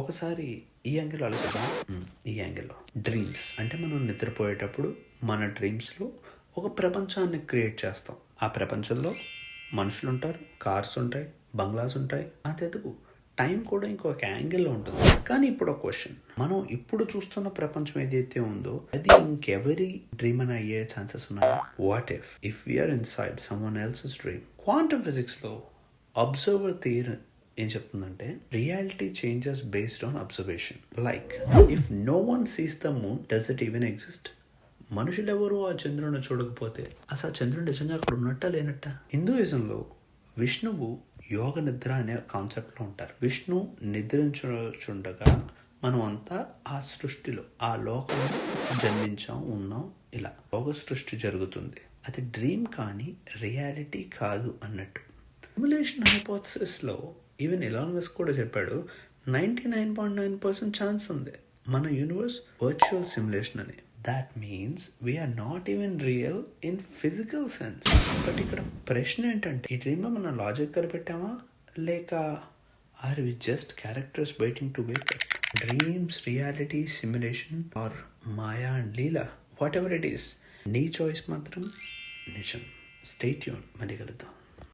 ఒకసారి ఈ యాంగిల్ ఆలోచిద్దాం. ఈ యాంగిల్లో డ్రీమ్స్ అంటే మనం నిద్రపోయేటప్పుడు మన డ్రీమ్స్లో ఒక ప్రపంచాన్ని క్రియేట్ చేస్తాం. ఆ ప్రపంచంలో మనుషులు ఉంటారు, కార్స్ ఉంటాయి, బంగ్లాస్ ఉంటాయి. అంతెందుకు టైం కూడా ఇంకొక యాంగిల్లో ఉంటుంది. కానీ ఇప్పుడు ఒక క్వశ్చన్, మనం ఇప్పుడు చూస్తున్న ప్రపంచం ఏదైతే ఉందో అది ఇంకెవరి డ్రీమ్ అని అయ్యే ఛాన్సెస్ ఉన్నాయి? What if we are inside someone else's dream? Quantum ఫిజిక్స్లో అబ్జర్వర్ థియరీ ఏం చెప్తుందంటే reality changes based on observation. Like if no one sees the moon, does it even exist? మనుషులు ఎవరు ఆ చంద్రుని చూడకపోతే అసలు చంద్రుడు నిజంగా అక్కడ ఉన్నట్ట లేనట్ట? హిందూయిజంలో విష్ణువు యోగ నిద్ర అనే కాన్సెప్ట్లో ఉంటారు. విష్ణు నిద్రించుండగా మనం అంతా ఆ సృష్టిలో ఆ లోకంలో జన్మించాం, ఉన్నాం. ఇలా యోగ సృష్టి జరుగుతుంది. అది డ్రీమ్ కానీ రియాలిటీ కాదు అన్నట్టు. సిమ్యులేషన్ హైపోథసిస్లో ఈవెన్ ఎలాన్ మస్క్ కూడా చెప్పాడు 99.9% ఛాన్స్ ఉంది మన యూనివర్స్ వర్చువల్ సిమ్యులేషన్ అని. That means we're not even real in physical sense. But ఇక్కడ ప్రశ్న ఏంటంటే ఈ డ్రీమ్లో మనం లాజిక్ కనిపెట్టామా లేక are we just characters waiting to wake up? Dreams, reality, simulation or maya and leela, what ever it is, నీ చాయిస్ మాత్రం నిజం. స్టే ట్యూన్, మళ్ళీ కలుద్దాం.